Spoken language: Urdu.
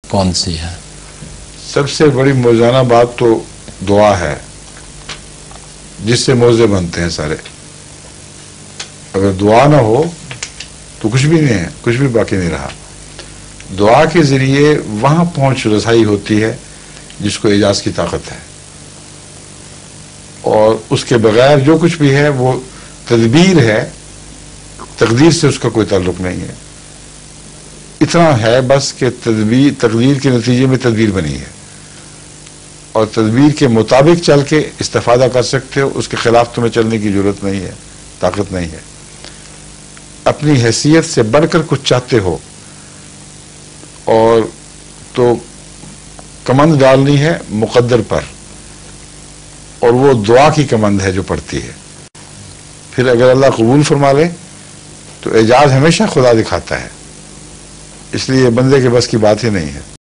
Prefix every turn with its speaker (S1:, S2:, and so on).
S1: کون سی ہے؟
S2: سب سے بڑی موزانہ بات تو دعا ہے، جس سے موزے بنتے ہیں سارے. اگر دعا نہ ہو تو کچھ بھی نہیں ہے، کچھ بھی باقی نہیں رہا. دعا کے ذریعے وہاں پہنچ رسائی ہوتی ہے جس کو اعجاز کی طاقت ہے، اور اس کے بغیر جو کچھ بھی ہے وہ تدبیر ہے، تقدیر سے اس کا کوئی تعلق نہیں ہے. اتنا ہے بس کہ تقدیر کے نتیجے میں تدبیر بنی ہے، اور تدبیر کے مطابق چل کے استفادہ کر سکتے ہو. اس کے خلاف تمہیں چلنے کی ضرورت نہیں ہے، طاقت نہیں ہے. اپنی حیثیت سے بڑھ کر کچھ چاہتے ہو اور تو کمند ڈالنی ہے مقدر پر، اور وہ دعا کی کمند ہے جو پڑتی ہے. پھر اگر اللہ قبول فرما لے تو اعجاز ہمیشہ خدا دکھاتا ہے، اس لیے بندے کے بس کی بات ہی نہیں ہے.